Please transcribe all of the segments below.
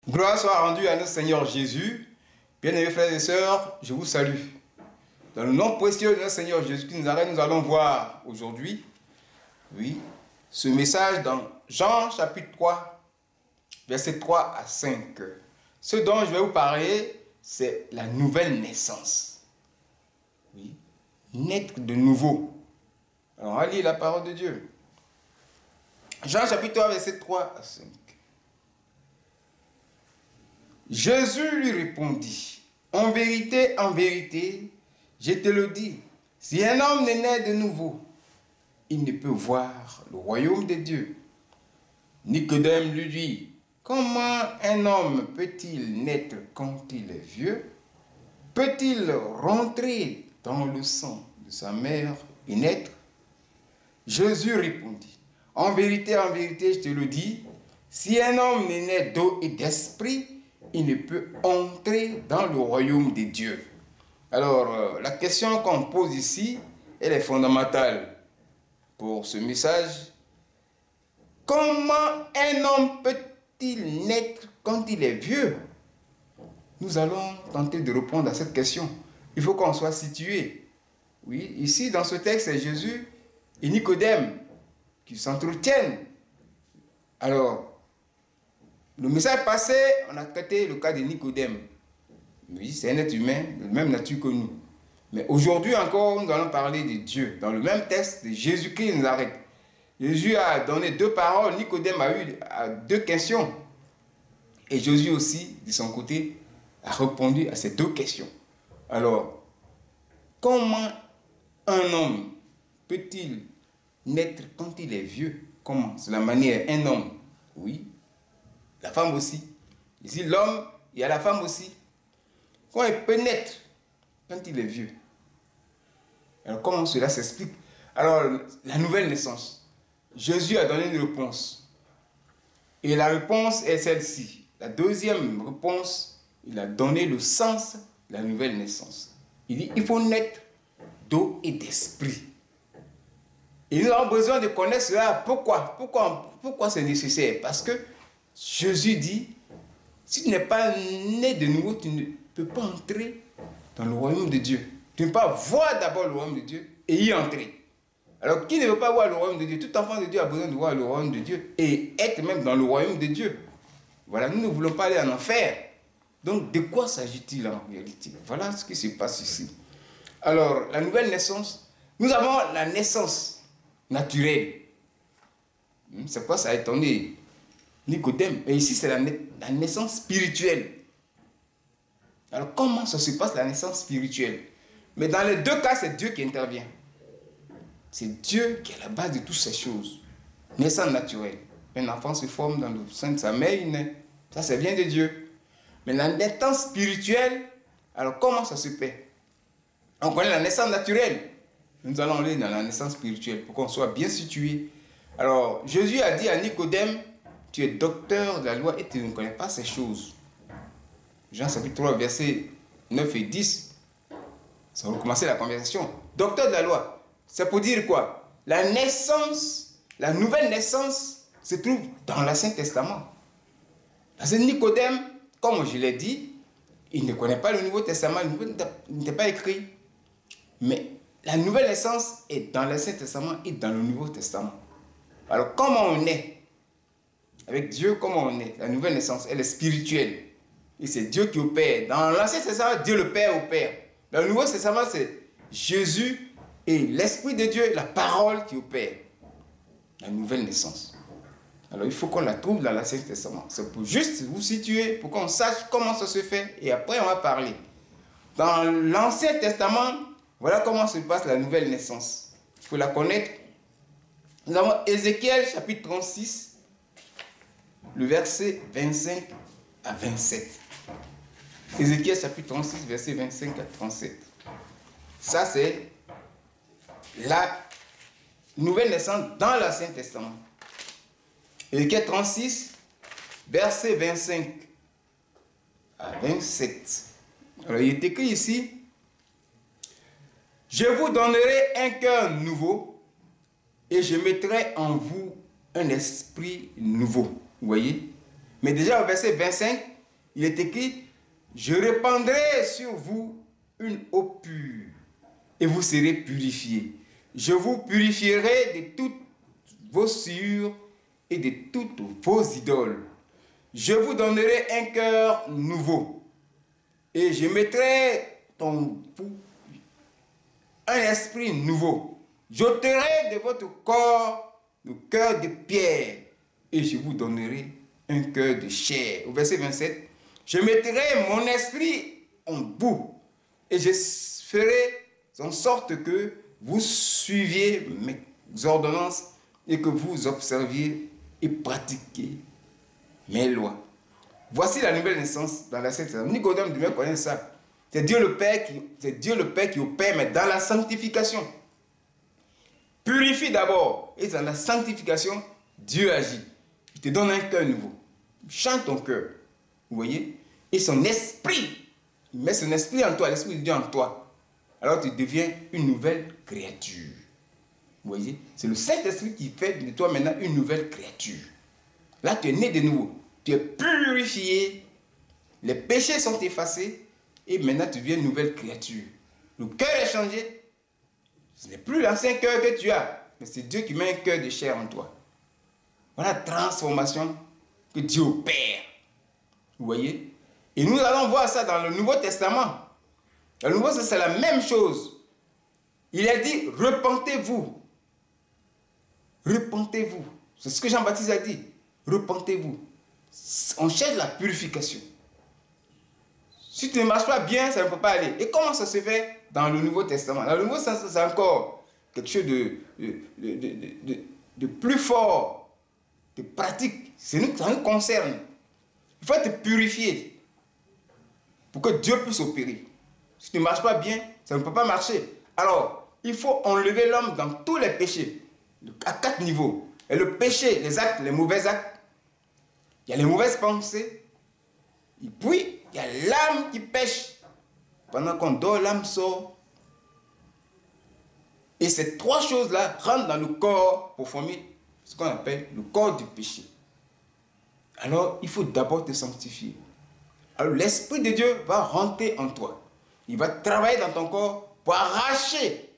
Gloire soit rendue à notre Seigneur Jésus. Bien-aimés frères et sœurs, je vous salue. Dans le nom précieux de notre Seigneur Jésus qui nous arrête, nous allons voir aujourd'hui, ce message dans Jean chapitre 3, versets 3 à 5. Ce dont je vais vous parler, c'est la nouvelle naissance. Oui, naître de nouveau. Alors, on va lire la parole de Dieu. Jean chapitre 3, versets 3 à 5. Jésus lui répondit, en vérité, je te le dis, si un homme n'est né de nouveau, il ne peut voir le royaume de Dieu. Nicodème lui dit, comment un homme peut-il naître quand il est vieux? Peut-il rentrer dans le sang de sa mère et naître? Jésus répondit, en vérité, je te le dis, si un homme n'est né d'eau et d'esprit, il ne peut entrer dans le royaume de Dieu. Alors, la question qu'on pose ici, elle est fondamentale pour ce message. Comment un homme peut-il naître quand il est vieux? Nous allons tenter de répondre à cette question. Il faut qu'on soit situé. Oui, ici, dans ce texte, c'est Jésus et Nicodème qui s'entretiennent. Alors, le message passé, on a traité le cas de Nicodème. Oui, c'est un être humain, de même nature que nous. Mais aujourd'hui encore, nous allons parler de Dieu. Dans le même texte de Jésus-Christ de Nazareth. Jésus a donné deux paroles, Nicodème a eu deux questions. Et Jésus aussi, de son côté, a répondu à ces deux questions. Alors, comment un homme peut-il naître quand il est vieux? Comment? C'est la manière, un homme, oui. La femme aussi. Ici, l'homme, il y a la femme aussi. Quand il peut naître, quand il est vieux. Alors, comment cela s'explique? Alors, la nouvelle naissance. Jésus a donné une réponse. Et la réponse est celle-ci. La deuxième réponse, il a donné le sens de la nouvelle naissance. Il dit, il faut naître d'eau et d'esprit. Et nous avons besoin de connaître cela. Pourquoi c'est nécessaire? Parce que Jésus dit, si tu n'es pas né de nouveau, tu ne peux pas entrer dans le royaume de Dieu. Tu ne peux pas voir d'abord le royaume de Dieu et y entrer. Alors, qui ne veut pas voir le royaume de Dieu? Tout enfant de Dieu a besoin de voir le royaume de Dieu et être même dans le royaume de Dieu. Voilà, nous ne voulons pas aller en enfer. Donc, de quoi s'agit-il en réalité? Voilà ce qui se passe ici. Alors, la nouvelle naissance, nous avons la naissance naturelle. C'est quoi ça a étonné Nicodème? Et ici, c'est la naissance spirituelle. Alors, comment ça se passe, la naissance spirituelle? Mais dans les deux cas, c'est Dieu qui intervient. C'est Dieu qui est la base de toutes ces choses. Naissance naturelle. Un enfant se forme dans le sein de sa mère, il naît. Ça, c'est bien de Dieu. Mais la naissance spirituelle, alors comment ça se fait? On connaît la naissance naturelle. Nous allons aller dans la naissance spirituelle pour qu'on soit bien situé. Alors, Jésus a dit à Nicodème, tu es docteur de la loi et tu ne connais pas ces choses. Jean chapitre 3, versets 9 et 10. Ça va commencer la conversation. Docteur de la loi, c'est pour dire quoi? La naissance, la nouvelle naissance se trouve dans l'Ancien Testament. Parce que Nicodème, comme je l'ai dit, il ne connaît pas le Nouveau Testament, il n'était pas écrit. Mais la nouvelle naissance est dans l'Ancien Testament et dans le Nouveau Testament. Alors, comment on est? Avec Dieu, comment on est? La nouvelle naissance, elle est spirituelle. Et c'est Dieu qui opère. Dans l'Ancien Testament, Dieu le Père opère. Dans le Nouveau Testament, c'est Jésus et l'Esprit de Dieu, la parole qui opère. La nouvelle naissance. Alors, il faut qu'on la trouve dans l'Ancien Testament. C'est pour juste vous situer, pour qu'on sache comment ça se fait. Et après, on va parler. Dans l'Ancien Testament, voilà comment se passe la nouvelle naissance. Il faut la connaître. Nous avons Ézéchiel, chapitre 36, le verset 25 à 27. Ézéchiel, chapitre 36, verset 25 à 37. Ça, c'est la nouvelle naissance dans l'Ancien Testament. Ézéchiel 36, verset 25 à 27. Alors, il est écrit ici, je vous donnerai un cœur nouveau et je mettrai en vous un esprit nouveau. Vous voyez? Mais déjà au verset 25, Il est écrit, je répandrai sur vous une eau pure et vous serez purifiés. Je vous purifierai de toutes vos souillures et de toutes vos idoles. Je vous donnerai un cœur nouveau et je mettrai dans vous un esprit nouveau. J'ôterai de votre corps le cœur de pierre et je vous donnerai un cœur de chair. Au verset 27, je mettrai mon esprit en vous et je ferai en sorte que vous suiviez mes ordonnances et que vous observiez et pratiquiez mes lois. Voici la nouvelle naissance dans la Sainte Écriture. Nicodème devait connaître ça. C'est Dieu le Père qui opère, mais dans la sanctification. Purifie d'abord. Et dans la sanctification, Dieu agit. Il te donne un cœur nouveau. Il change ton cœur. Vous voyez? Et son esprit. Il met son esprit en toi, l'esprit de Dieu en toi. Alors tu deviens une nouvelle créature. Vous voyez? C'est le Saint-Esprit qui fait de toi maintenant une nouvelle créature. Là, tu es né de nouveau. Tu es purifié. Les péchés sont effacés. Et maintenant, tu deviens une nouvelle créature. Le cœur est changé. Ce n'est plus l'ancien cœur que tu as. Mais c'est Dieu qui met un cœur de chair en toi. Voilà la transformation que Dieu opère. Vous voyez? Et nous allons voir ça dans le Nouveau Testament. Dans le Nouveau Testament, c'est la même chose. Il a dit, repentez-vous. Repentez-vous. C'est ce que Jean-Baptiste a dit. Repentez-vous. On cherche la purification. Si tu ne marches pas bien, ça ne peut pas aller. Et comment ça se fait dans le Nouveau Testament? Dans le Nouveau Testament, c'est encore quelque chose de plus fort, de pratique. Ça nous concerne. Il faut être purifié pour que Dieu puisse opérer. Si tu ne marches pas bien, ça ne peut pas marcher. Alors, il faut enlever l'homme dans tous les péchés, à 4 niveaux. Et le péché, les actes, les mauvais actes, il y a les mauvaises pensées, et puis il y a l'âme qui pêche. Pendant qu'on dort, l'âme sort. Et ces 3 choses-là rentrent dans le corps pour former ce qu'on appelle le corps du péché. Alors, il faut d'abord te sanctifier. Alors, l'Esprit de Dieu va rentrer en toi. Il va travailler dans ton corps pour arracher,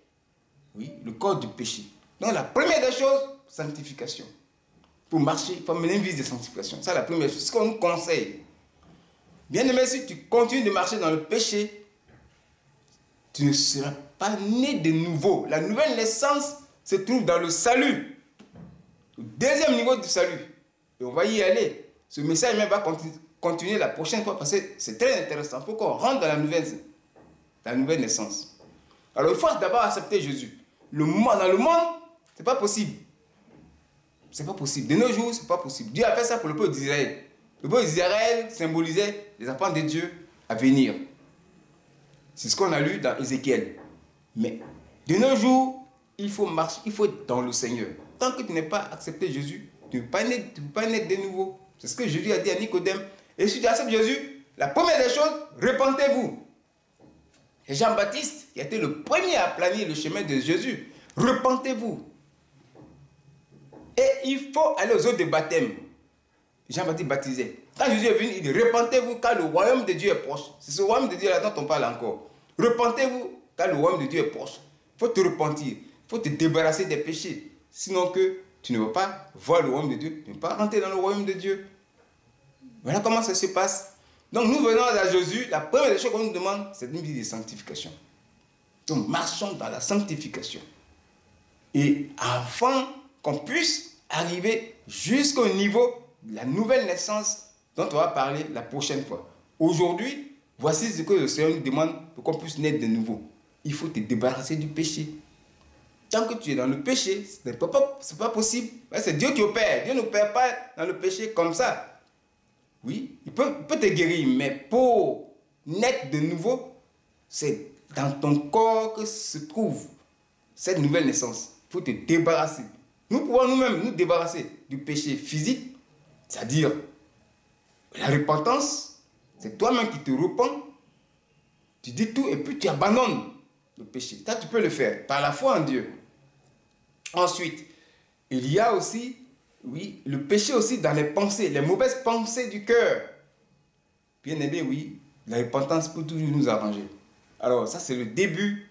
oui, le corps du péché. Donc, la première des choses, sanctification. Pour marcher, il faut mener une vie de sanctification. C'est la première chose. Ce qu'on nous conseille. Bien aimé, si tu continues de marcher dans le péché, tu ne seras pas né de nouveau. La nouvelle naissance se trouve dans le salut. Le deuxième niveau du salut. Et on va y aller. Ce message même va continuer la prochaine fois parce que c'est très intéressant. Il faut qu'on rentre dans la nouvelle naissance. Alors il faut d'abord accepter Jésus. Dans le monde, ce n'est pas possible. Ce n'est pas possible. De nos jours, ce n'est pas possible. Dieu a fait ça pour le peuple d'Israël. Le peuple d'Israël symbolisait les enfants de Dieu à venir. C'est ce qu'on a lu dans Ézéchiel. Mais de nos jours, il faut marcher, il faut être dans le Seigneur. Tant que tu n'as pas accepté Jésus, tu ne peux pas naître de nouveau. C'est ce que Jésus a dit à Nicodème. Et si tu acceptes Jésus, la première des choses, repentez-vous. Et Jean-Baptiste, qui a été le premier à planer le chemin de Jésus, repentez-vous. Et il faut aller aux eaux de baptême. Jean-Baptiste baptisait. Quand Jésus est venu, il dit, repentez-vous car le royaume de Dieu est proche. C'est ce royaume de Dieu là dont on parle encore. Repentez-vous car le royaume de Dieu est proche. Il faut te repentir. Il faut te débarrasser des péchés. Sinon que tu ne vas pas voir le royaume de Dieu. Tu ne vas pas rentrer dans le royaume de Dieu. Voilà comment ça se passe. Donc nous venons à Jésus. La première des choses qu'on nous demande, c'est une vie de sanctification. Donc marchons dans la sanctification. Et afin qu'on puisse arriver jusqu'au niveau de la nouvelle naissance dont on va parler la prochaine fois. Aujourd'hui, voici ce que le Seigneur nous demande pour qu'on puisse naître de nouveau. Il faut te débarrasser du péché. Tant que tu es dans le péché, ce n'est pas possible. C'est Dieu qui opère. Dieu n'opère pas dans le péché comme ça. Oui, il peut te guérir, mais pour naître de nouveau, c'est dans ton corps que se trouve cette nouvelle naissance. Il faut te débarrasser. Nous pouvons nous-mêmes nous débarrasser du péché physique, c'est-à-dire la repentance. C'est toi-même qui te repens. Tu dis tout et puis tu abandonnes le péché. Ça, tu peux le faire par la foi en Dieu. Ensuite, il y a aussi, oui, le péché aussi dans les pensées, les mauvaises pensées du cœur. bien aimé, oui, la repentance peut toujours nous arranger. Alors, ça, c'est le début.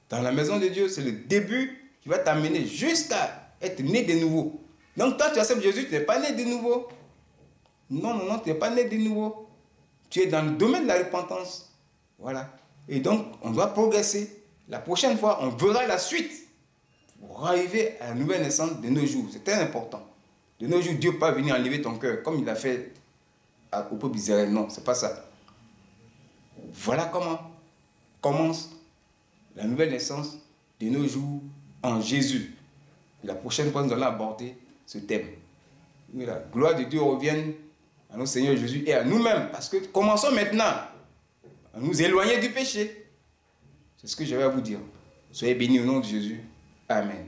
Dans la maison de Dieu, c'est le début qui va t'amener jusqu'à être né de nouveau. Donc, quand tu acceptes Jésus, tu n'es pas né de nouveau. Non, non, non, tu n'es pas né de nouveau. Tu es dans le domaine de la repentance. Voilà. Et donc, on doit progresser. La prochaine fois, on verra la suite pour arriver à la nouvelle naissance de nos jours. C'est très important. De nos jours, Dieu ne peut pas venir enlever ton cœur comme il a fait au peuple d'Israël. Non, ce n'est pas ça. Voilà comment commence la nouvelle naissance de nos jours en Jésus. Et la prochaine fois, nous allons aborder ce thème. Que la gloire de Dieu revienne à notre Seigneur Jésus et à nous-mêmes. Parce que commençons maintenant à nous éloigner du péché. C'est ce que je vais vous dire. Soyez bénis au nom de Jésus. Amen.